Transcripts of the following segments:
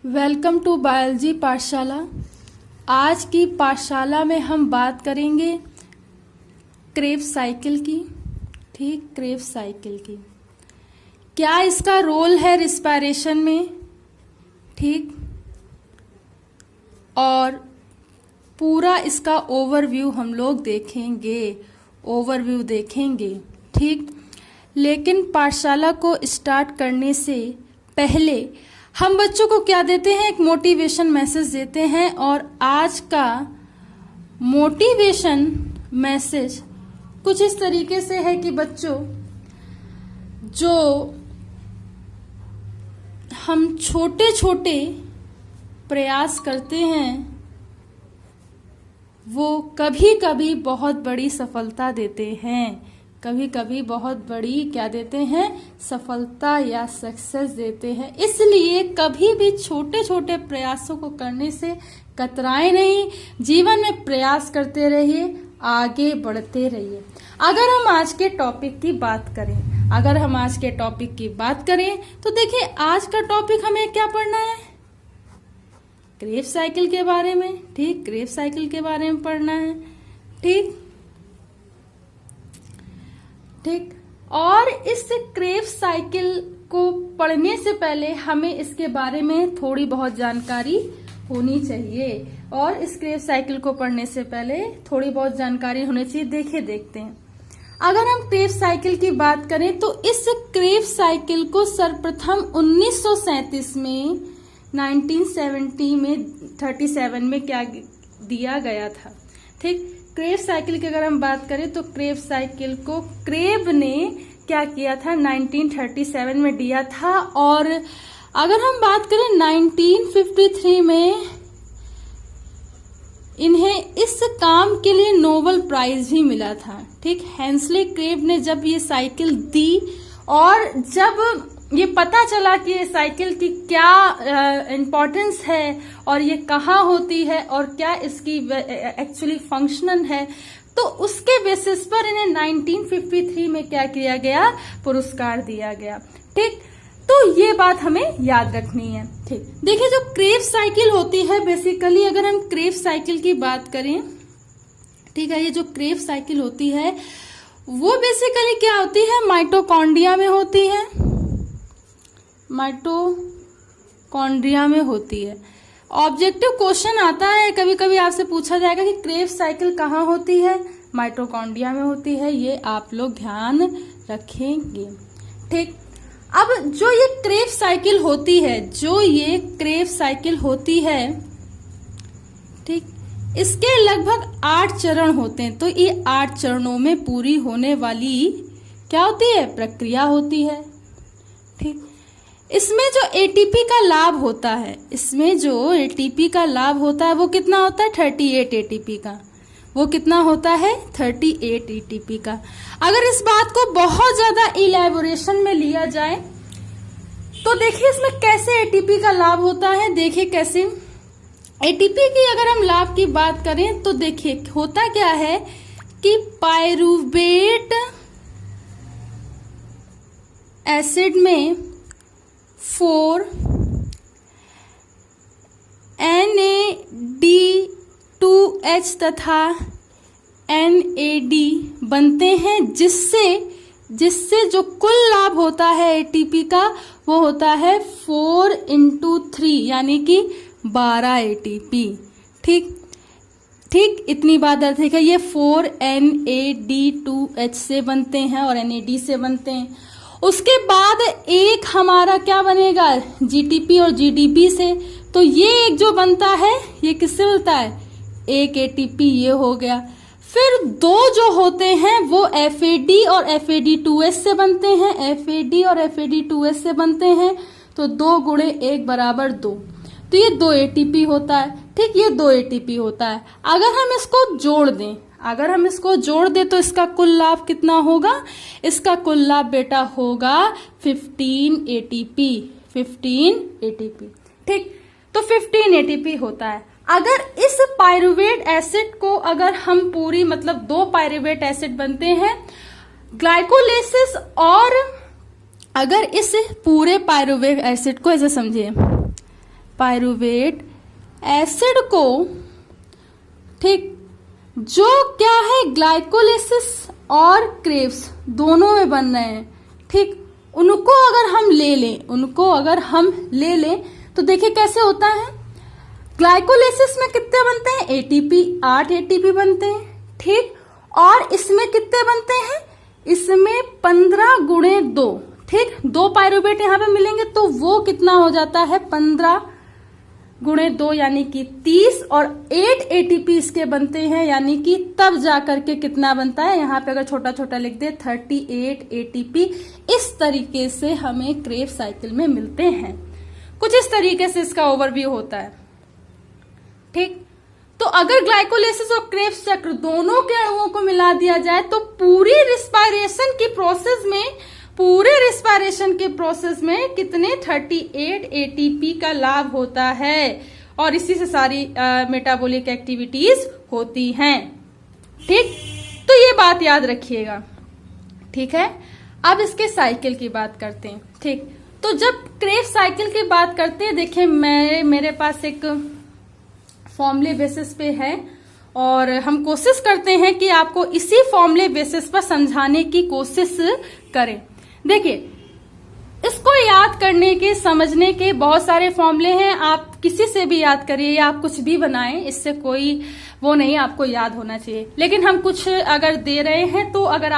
Welcome to biology पाठशाला। आज की पाठशाला में हम बात करेंगे क्रेब्स साइकिल की। ठीक, क्रेब्स साइकिल की क्या इसका रोल है रिस्पायरेशन में। ठीक, और पूरा इसका ओवरव्यू हम लोग देखेंगे। ठीक, लेकिन पाठशाला को स्टार्ट करने से पहले हम बच्चों को क्या देते हैं, एक मोटिवेशन मैसेज देते हैं। और आज का मोटिवेशन मैसेज कुछ इस तरीके से है कि बच्चों, जो हम छोटे छोटे प्रयास करते हैं वो कभी कभी बहुत बड़ी सफलता देते हैं। कभी कभी बहुत बड़ी क्या देते हैं, सफलता या सक्सेस देते हैं। इसलिए कभी भी छोटे छोटे प्रयासों को करने से कतराए नहीं, जीवन में प्रयास करते रहिए, आगे बढ़ते रहिए। अगर हम आज के टॉपिक की बात करें तो देखिए, आज का टॉपिक हमें क्या पढ़ना है, क्रेब्स साइकिल के बारे में। ठीक, क्रेब्स साइकिल के बारे में पढ़ना है। ठीक, और इस क्रेब्स साइकिल को पढ़ने से पहले हमें इसके बारे में थोड़ी बहुत जानकारी होनी चाहिए। और इस क्रेब्स साइकिल को पढ़ने से पहले थोड़ी बहुत जानकारी होनी चाहिए। देखते हैं, अगर हम क्रेब्स साइकिल की बात करें तो इस क्रेब्स साइकिल को सर्वप्रथम 1937 में 37 में क्या दिया गया था। ठीक, क्रेब्स साइकिल की अगर हम बात करें तो क्रेब्स साइकिल को क्रेब ने क्या किया था, 1937 में दिया था। और अगर हम बात करें 1953 में इन्हें इस काम के लिए नोबेल प्राइज भी मिला था। ठीक, हेंसले क्रेब ने जब ये साइकिल दी और जब ये पता चला कि ये साइकिल की क्या इम्पोर्टेंस है और ये कहाँ होती है और क्या इसकी एक्चुअली फंक्शनल है, तो उसके बेसिस पर इन्हें 1953 में क्या किया गया, पुरस्कार दिया गया। ठीक, तो ये बात हमें याद रखनी है। ठीक, देखिए, जो क्रेब्स साइकिल होती है, बेसिकली अगर हम क्रेब्स साइकिल की बात करें, ठीक है, ये जो क्रेब्स साइकिल होती है वो बेसिकली क्या होती है, माइटोकॉन्ड्रिया में होती है। माइटोकॉन्ड्रिया में होती है। ऑब्जेक्टिव क्वेश्चन आता है, कभी कभी आपसे पूछा जाएगा कि क्रेब्स साइकिल कहाँ होती है, माइटोकॉन्ड्रिया में होती है। ये आप लोग ध्यान रखेंगे। ठीक, अब जो ये क्रेब्स साइकिल होती है, ठीक, इसके लगभग 8 चरण होते हैं। तो ये 8 चरणों में पूरी होने वाली क्या होती है, प्रक्रिया होती है। ठीक, इसमें जो एटीपी का लाभ होता है, वो कितना होता है, 38 एटीपी का। वो कितना होता है, 38 एटीपी का। अगर इस बात को बहुत ज्यादा इलैबोरेशन में लिया जाए तो देखिए इसमें कैसे एटीपी का लाभ होता है। देखिए कैसे एटीपी की अगर हम लाभ की बात करें तो देखिए होता क्या है कि पायरूवेट एसिड में 4 NAD2H तथा NAD बनते हैं, जिससे जो कुल लाभ होता है एटीपी का वो होता है 4 × 3 यानी कि 12 एटीपी। ठीक, इतनी बात ठीक है। ये 4 NAD2H से बनते हैं और NAD से बनते हैं। उसके बाद एक हमारा क्या बनेगा, जीटीपी और जीडीपी से। तो ये एक जो बनता है ये किससे बनता है, एक एटीपी, ये हो गया। फिर 2 जो होते हैं वो FAD और FAD2S से बनते हैं। FAD और FAD2S से बनते हैं, तो 2 × 1 = 2। तो ये 2 एटीपी होता है। ठीक, ये 2 एटीपी होता है। अगर हम इसको जोड़ दें तो इसका कुल लाभ कितना होगा, इसका कुल लाभ बेटा होगा 15 एटीपी। ठीक, तो 15 एटीपी होता है। अगर इस पायरूवेट एसिड को अगर हम पूरी 2 पायरूवेट एसिड बनते हैं ग्लाइकोलाइसिस, और अगर इस पूरे पायरूवेट एसिड को ऐसे समझिए, पायरुवेट एसिड को, ठीक, जो क्या है ग्लाइकोलिसिस और क्रेव्स दोनों में बन रहे हैं, ठीक, उनको अगर हम ले लें तो देखिए कैसे होता है। ग्लाइकोलिसिस में कितने बनते हैं, एटीपी, 8 एटीपी बनते हैं, ठीक, और इसमें कितने बनते हैं, इसमें 15 गुणे 2, ठीक, 2 पायरुवेट यहां पे मिलेंगे तो वो कितना हो जाता है 15 गुणे 2 यानी कि 30, और 8 एटीपी इसके बनते हैं, यानी कि तब जाकर के कितना बनता है, यहां पे अगर छोटा छोटा लिख दे 38 एटीपी। इस तरीके से हमें क्रेव साइकिल में मिलते हैं। कुछ इस तरीके से इसका ओवरव्यू होता है, ठीक। तो अगर ग्लाइकोलिसिस और क्रेव्स चक्र दोनों के अणुओं को मिला दिया जाए तो पूरे रिस्पायरेशन के प्रोसेस में कितने 38 एटीपी का लाभ होता है, और इसी से सारी मेटाबॉलिक एक्टिविटीज होती हैं, ठीक। तो ये बात याद रखिएगा, ठीक है। अब इसके साइकिल की बात करते हैं, ठीक। तो जब क्रेव साइकिल की बात करते हैं, देखिए मेरे पास एक फॉर्मूले बेसिस पे है और हम कोशिश करते हैं कि आपको इसी फॉर्मूले बेसिस पर समझाने की कोशिश करें। देखिए, इसको याद करने के, समझने के बहुत सारे फॉर्मूले हैं, आप किसी से भी याद करिए या आप कुछ भी बनाएं, इससे कोई वो नहीं, आपको याद होना चाहिए। लेकिन हम कुछ अगर दे रहे हैं तो अगर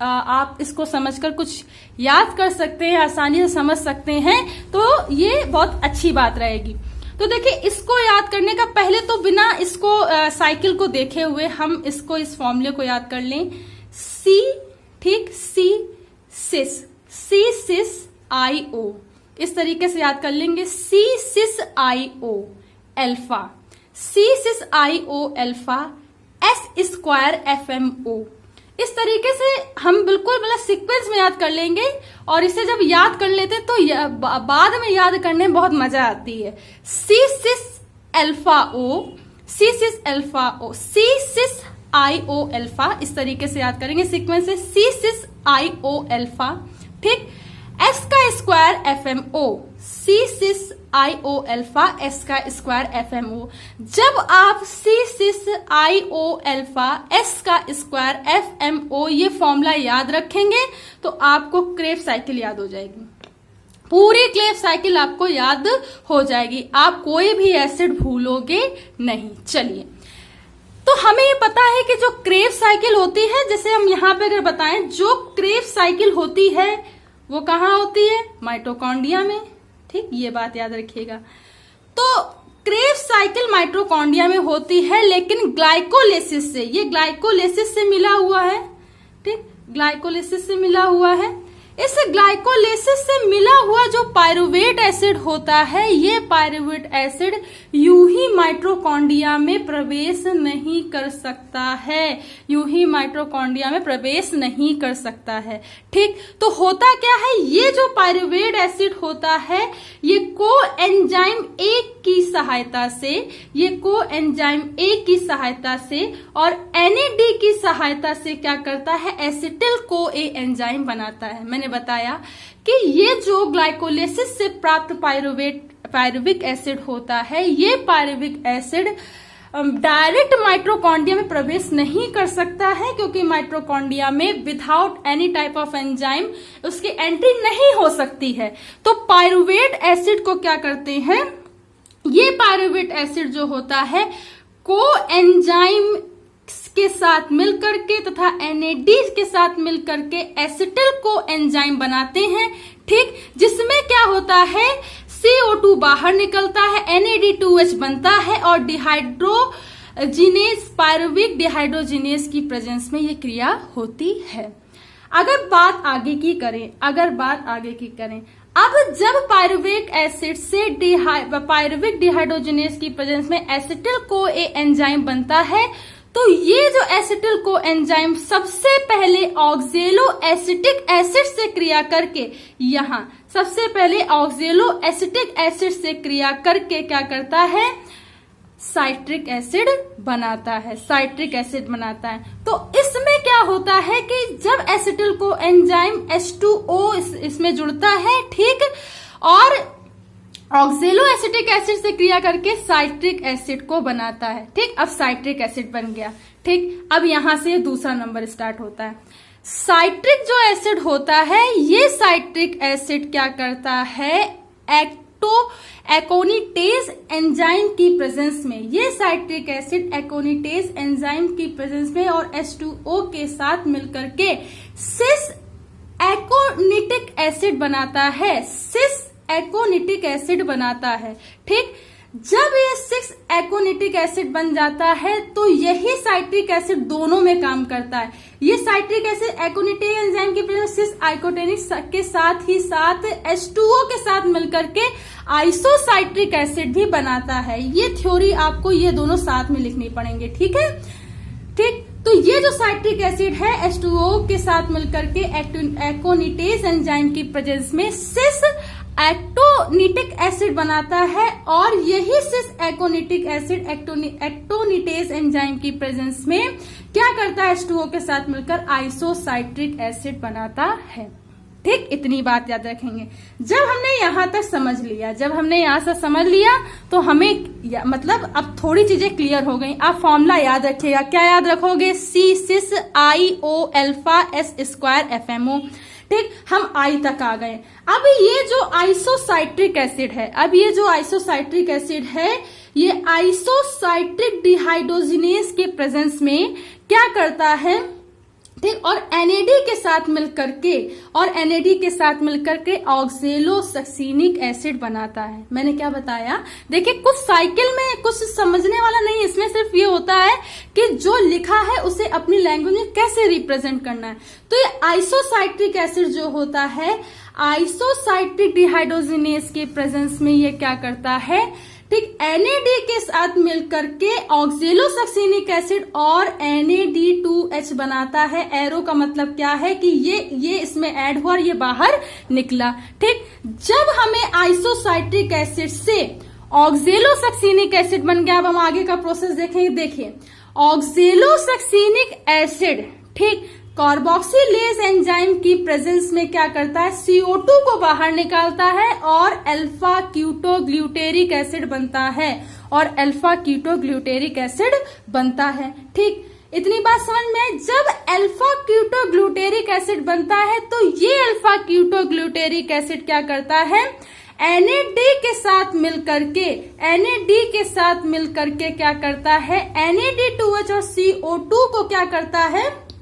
आप इसको समझकर कुछ याद कर सकते हैं, आसानी से समझ सकते हैं, तो ये बहुत अच्छी बात रहेगी। तो देखिए, इसको याद करने का पहले तो बिना इसको साइकिल को देखे हुए हम इस फॉर्मूले को याद कर लें। सी, ठीक, सी सिस IO, इस तरीके से याद कर लेंगे। सी सिस IO अल्फा, सी सिस IO alpha, S square FMO। इस तरीके से हम बिल्कुल मतलब सीक्वेंस में याद कर लेंगे, और इसे जब याद कर लेते तो बाद में याद करने में बहुत मजा आती है। सी सिस अल्फा O, सी सिस अल्फा O, सी सिस IO अल्फा, इस तरीके से याद करेंगे सीक्वेंस से। सी सिस IO अल्फा, ठीक, S का स्क्वायर FMO, सी सिस IO अल्फा, S का स्क्वायर FMO। जब आप सी सिस IO अल्फा, S का स्क्वायर FMO ये फॉर्मूला याद रखेंगे तो आपको क्रेव साइकिल याद हो जाएगी, पूरी क्रेव साइकिल आपको याद हो जाएगी, आप कोई भी एसिड भूलोगे नहीं। चलिए, तो हमें ये पता है कि जो क्रेव साइकिल होती है, जैसे हम यहाँ पे अगर बताएं, जो क्रेव साइकिल होती है वो कहाँ होती है, माइटोकॉन्ड्रिया में, ठीक, ये बात याद रखिएगा। तो क्रेव साइकिल माइटोकॉन्ड्रिया में होती है, लेकिन ग्लाइकोलिसिस से, ये ग्लाइकोलिसिस से मिला हुआ है, ठीक, ग्लाइकोलिसिस से मिला हुआ है। इस ग्लाइकोलिसिस से मिला हुआ जो पायरुवेट एसिड होता है, ये पायरुवेट एसिड यूं ही माइटोकॉन्ड्रिया में प्रवेश नहीं कर सकता है, यूं ही माइटोकॉन्ड्रिया में प्रवेश नहीं कर सकता है, ठीक। तो होता क्या है, ये जो पायरुवेट एसिड होता है, ये कोएंजाइम A की सहायता से, ये कोएंजाइम A की सहायता से और NAD की सहायता से क्या करता है, एसिटिल CoA एंजाइम बनाता है। मैंने बताया कि ये जो ग्लाइकोलिसिस से प्राप्त पायरुविक एसिड होता है, ये पायरुविक एसिड डायरेक्ट माइटोकॉन्ड्रिया में प्रवेश नहीं कर सकता है, क्योंकि माइटोकॉन्ड्रिया में without any type of enzyme उसकी एंट्री नहीं हो सकती है। तो पायरुवेट एसिड को क्या करते हैं, ये पायरुवेट एसिड जो होता है कोएंजाइम के साथ मिलकर के तथा NAD के साथ मिलकर के एसिटिल कोएंजाइम बनाते हैं, ठीक, जिसमें क्या होता है, CO2 बाहर निकलता है, NAD2H बनता है और डिहाइड्रोजिनेस, पायरुविक डिहाइड्रोजिनेस की प्रेजेंस में ये क्रिया होती है। अगर बात आगे की करें, अब जब पायरुविक एसिड से पायरुविक डिहाइड्रोजिनेस की प्रेजेंस में एसिटिल CoA एंजाइम बनता है, तो ये जो एसिटिल कोएंजाइम सबसे पहले ऑक्जेलो एसिटिक एसिड से क्रिया करके, यहाँ सबसे पहले ऑक्जेलो एसिटिक एसिड से क्रिया करके क्या करता है, साइट्रिक एसिड बनाता है, साइट्रिक एसिड बनाता है। तो इसमें क्या होता है कि जब एसिटिल कोएंजाइम H2O इसमें जुड़ता है, ठीक, और ऑक्जेलो एसिटिक एसिड से क्रिया करके साइट्रिक एसिड को बनाता है। ठीक, अब साइट्रिक एसिड बन गया। ठीक, अब यहां से दूसरा नंबर स्टार्ट होता है। साइट्रिक जो एसिड होता है, ये साइट्रिक एसिड क्या करता है, एकोनिटेज एंजाइम की प्रेजेंस में, ये साइट्रिक एसिड एकोनिटेज एंजाइम की प्रेजेंस में और H2O के साथ मिलकर के सिस एकोनिटिक एसिड बनाता है, सिस एकोनिटिक एसिड बनाता है। ठीक, जब ये 6 एकोनिटिक एसिड बन जाता है तो यही साइट्रिक एसिड दोनों में काम करता है। ये साइट्रिक एसिड एकोनिटिक एंजाइम की प्रेजेंस सिस आइकोटेनिक के साथ ही साथ H2O के साथ मिलकर के आइसोसाइट्रिक एसिड भी बनाता है। ये थ्योरी आपको ये दोनों साथ में लिखनी पड़ेंगे। ठीक है, ठीक, तो ये जो साइट्रिक एसिड है H2O के साथ मिलकर के एकोनिटेज एंजाइम की प्रेजेंस में सिस एक्टोनिटिक एसिड बनाता है और यही सिस एकोनिटिक एसिड एक्टोनिटेज एंजाइम की प्रेजेंस में क्या करता है, H2O के साथ मिलकर आइसोसाइट्रिक एसिड बनाता है। ठीक, इतनी बात याद रखेंगे। जब हमने यहां तक समझ लिया, जब हमने यहां से समझ लिया तो हमें मतलब अब थोड़ी चीजें क्लियर हो गई। आप फॉर्मूला याद रखिएगा। क्या याद रखोगे, C सिस IO alpha S square FMO। ठीक, हम आई तक आ गए। अब ये जो आइसोसाइट्रिक एसिड है, अब ये जो आइसोसाइट्रिक एसिड है, ये आइसोसाइट्रिक डिहाइड्रोजिनेज के प्रेजेंस में क्या करता है, ठीक, और NAD के साथ मिलकर के ऑक्जेलो सक्सीनिक एसिड बनाता है। मैंने क्या बताया, देखिए कुछ साइकिल में कुछ समझने वाला नहीं, इसमें सिर्फ ये होता है कि जो लिखा है उसे अपनी लैंग्वेज में कैसे रिप्रेजेंट करना है। तो ये आइसोसाइट्रिक एसिड जो होता है, आइसोसाइट्रिक डिहाइड्रोजिनेज के प्रेजेंस में ये क्या करता है, ठीक, NAD के साथ मिलकर के ऑक्जेलो सक्सीनिक एसिड और NAD2H बनाता है। एरो का मतलब क्या है कि ये इसमें ऐड हुआ और ये बाहर निकला। ठीक, जब हमें आइसोसाइट्रिक एसिड से ऑक्जेलो सक्सीनिक एसिड बन गया, अब हम आगे का प्रोसेस देखेंगे। देखिए, ऑक्जेलो सक्सीनिक एसिड, ठीक, कार्बोक्सिलेज एंजाइम की प्रेजेंस में क्या करता है, CO2 को बाहर निकालता है और अल्फा क्यूटोग्लूटेरिक एसिड बनता है, और अल्फा क्यूटोग्लूटेरिक एसिड बनता है। ठीक, इतनी बात समझ में। जब अल्फा क्यूटोग्लूटेरिक एसिड बनता है तो ये अल्फा क्यूटोग्लूटेरिक एसिड क्या करता है, NAD के साथ मिलकर के क्या करता है, NAD2H और CO2 को क्या करता है,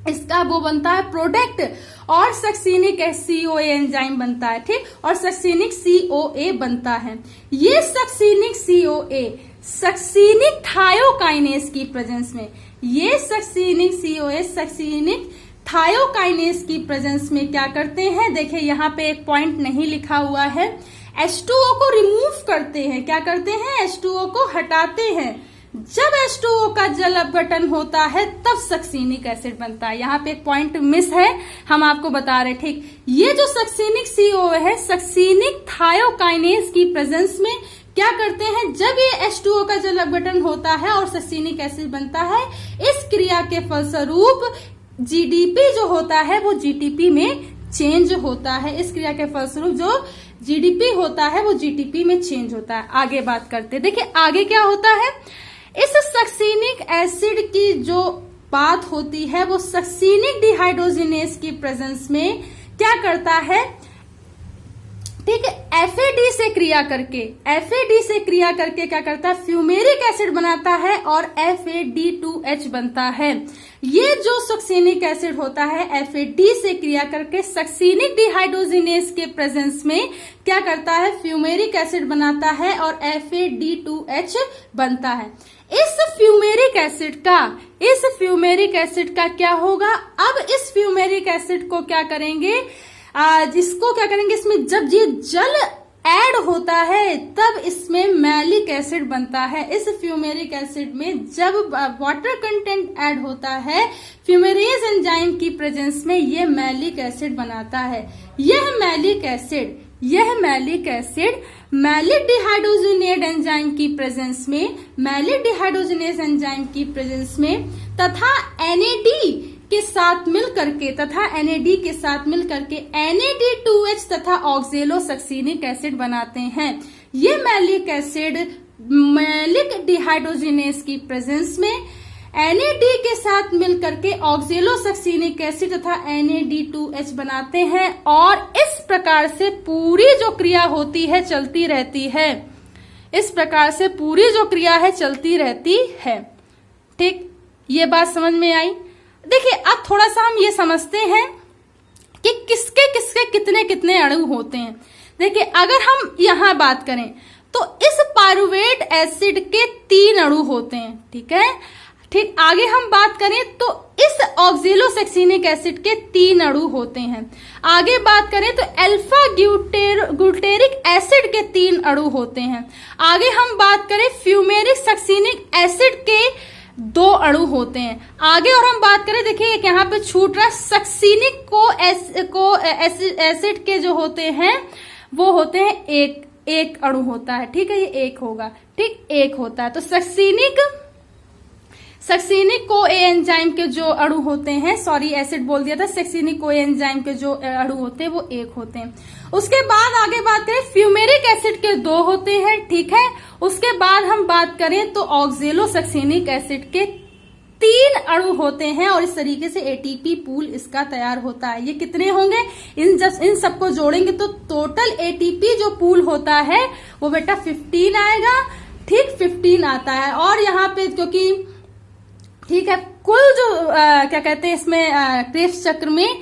इसका वो बनता है प्रोडक्ट, और सक्सीनिक COA एंजाइम बनता है। ठीक, और सक्सीनिक COA बनता है। ये सक्सीनिक COA सक्सीनिक थायोकाइनेज की प्रेजेंस में, ये सक्सीनिक COA सक्सीनिक थायोकाइनेज की प्रेजेंस में क्या करते हैं, देखिए यहाँ पे एक पॉइंट नहीं लिखा हुआ है, H2O को रिमूव करते हैं। क्या करते हैं, H2O को हटाते हैं। जब H2O का जल अपघटन होता है तब सक्सीनिक एसिड बनता है। यहाँ पे एक पॉइंट मिस है, हम आपको बता रहे। ठीक, ये जो सक्सीनिक COA है, सक्सीनिक थायोकाइनेज की प्रेजेंस में क्या करते हैं, जब ये H2O का जल अपघटन होता है और सक्सीनिक एसिड बनता है, इस क्रिया के फलस्वरूप GDP जो होता है वो GTP में चेंज होता है। इस क्रिया के फलस्वरूप जो GDP होता है वो GTP में चेंज होता है। आगे बात करते हैं। देखिए आगे क्या होता है, इस सक्सीनिक एसिड की जो बात होती है वो सक्सीनिक डिहाइड्रोजिनेज की प्रेजेंस में क्या करता है, ठीक है, FAD से क्रिया करके क्या करता है, फ्यूमेरिक एसिड बनाता है और FAD2H बनता है। ये जो सक्सीनिक एसिड होता है FAD से क्रिया करके सक्सीनिक डिहाइड्रोजिनेज के प्रेजेंस में क्या करता है, फ्यूमेरिक एसिड बनाता है और FAD2H बनता है। इस फ्यूमेरिक एसिड का क्या होगा, अब इस फ्यूमेरिक एसिड को क्या करेंगे, जिसको क्या करेंगे, इसमें जब ये जल ऐड होता है तब इसमें मैलिक एसिड बनता है। इस फ्यूमेरिक एसिड में जब वाटर कंटेंट ऐड होता है फ्यूमेरेज एंजाइम की प्रेजेंस में, ये मैलिक एसिड बनाता है। यह malic acid malic dehydrogenase enzyme की प्रेजेंस में तथा NAD के साथ मिलकर के NAD2H तथा ऑक्जेलो सक्सीनिक एसिड बनाते हैं। ये मैलिक एसिड मैलिक डिहाइड्रोजिनेस की प्रेजेंस में NAD के साथ मिलकर के ऑक्जेलोसक्सिनिक एसिड तथा NAD2H बनाते हैं और इस प्रकार से पूरी जो क्रिया होती है चलती रहती है। इस प्रकार से पूरी जो क्रिया है चलती रहती है। ठीक, ये बात समझ में आई। देखिए अब थोड़ा सा हम ये समझते हैं कि किसके किसके कितने कितने अणु होते हैं। देखिए अगर हम यहां बात करें तो इस पारुवेट एसिड के 3 अणु होते हैं। ठीक है, ठीक, आगे हम बात करें तो इस ऑक्जेलोसक्सिनिक एसिड के 3 अणु होते हैं। आगे बात करें तो अल्फा ग्लूटेरिक एसिड के 3 अणु होते हैं। आगे हम बात करें फ्यूमेरिक सक्सिनिक एसिड के 2 अणु होते हैं। आगे और हम बात करें, देखिए यहाँ पे छूट रहा है, सक्सिनिक को एसिड के जो होते हैं वो होते हैं एक अणु होता है। ठीक है, ये एक होगा। ठीक, एक होता है। तो सक्सिनिक को एंजाइम के जो अणु होते हैं, सॉरी एसिड बोल दिया था, सक्सिनिक को एंजाइम के जो अणु होते हैं वो 1 होते हैं। उसके बाद आगे बात करें फ्यूमेरिक एसिड के 2 होते हैं। ठीक है, उसके बाद हम बात करें तो ऑक्जेलोसक्सिनिक एसिड के 3 अणु होते हैं और इस तरीके से एटीपी पूल इसका तैयार होता है। ये कितने होंगे, इन सबको जोड़ेंगे तो टोटल एटीपी जो पूल होता है वो बेटा 15 आएगा। ठीक, 15 आता है। और यहाँ पे क्योंकि ठीक है, कुल जो क्या कहते हैं इसमें क्रेब्स चक्र में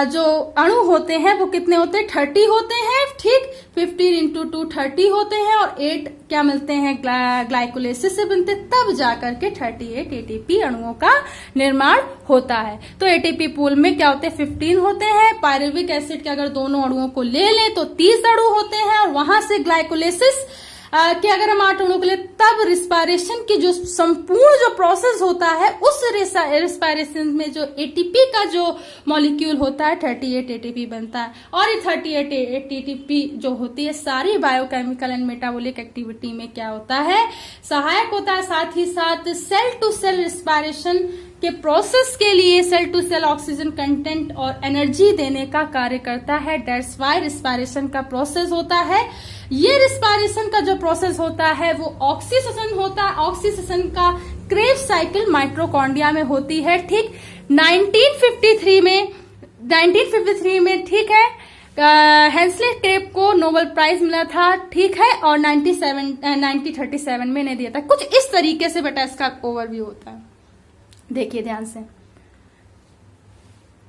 जो अणु होते हैं वो कितने होते हैं, 30 होते हैं। ठीक, 15 × 2 30 होते हैं और 8 क्या मिलते हैं, ग्लाइकोलाइसिस से बनते, तब जाकर के 38 एटीपी अणुओं का निर्माण होता है। तो एटीपी पूल में क्या होते हैं, 15 होते हैं। पायरुविक एसिड के अगर दोनों अणुओं को ले लें तो 30 अणु होते हैं और वहां से ग्लाइकोलाइसिस कि अगर हम 8 अणु के लिए, तब रिस्पायरेशन की जो संपूर्ण जो प्रोसेस होता है उस रिस्पायरेशन में जो एटीपी का जो मॉलिक्यूल होता है 38 एटीपी बनता है। और ये 38 एटीपी जो होती है सारी बायोकेमिकल एंड मेटाबॉलिक एक्टिविटी में क्या होता है, सहायक होता है। साथ ही साथ सेल टू सेल रिस्पायरेशन के प्रोसेस के लिए cell to cell oxygen content और एनर्जी देने का कार्य करता है। दैट्स व्हाई रिस्पायरेशन का प्रोसेस होता है। ये रिस्पायरेशन का जो प्रोसेस होता है वो ऑक्सीसेशन होता है। ऑक्सीसेशन का क्रेब्स साइकिल माइटोकॉन्ड्रिया में होती है। ठीक, 1953 में ठीक है, हेंसले क्रेब को नोबेल प्राइज मिला था। ठीक है, और 1937 में इन्हें दिया था। कुछ इस तरीके से बेटा इसका ओवरव्यू होता है। देखिए ध्यान से,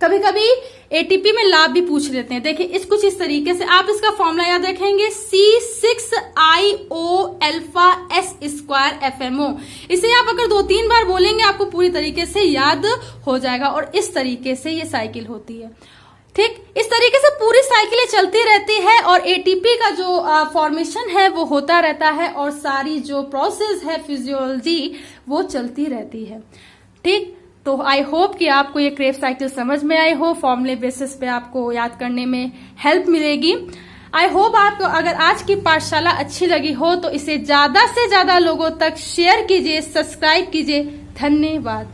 कभी कभी एटीपी में लाभ भी पूछ लेते हैं। देखिए कुछ इस तरीके से आप इसका फॉर्मूला याद रखेंगे, C6IOα2FMO। इसे आप अगर 2-3 बार बोलेंगे आपको पूरी तरीके से याद हो जाएगा। और इस तरीके से ये साइकिल होती है। ठीक, इस तरीके से पूरी साइकिलें चलती रहती है और एटीपी का जो फॉर्मेशन है वो होता रहता है और सारी जो प्रोसेस है फिजियोलॉजी वो चलती रहती है। ठीक, तो आई होप कि आपको ये क्रेब्स साइकिल समझ में आई हो। फॉर्मूले बेसिस पे आपको याद करने में हेल्प मिलेगी। आई होप आपको अगर आज की पाठशाला अच्छी लगी हो तो इसे ज्यादा से ज्यादा लोगों तक शेयर कीजिए, सब्सक्राइब कीजिए। धन्यवाद।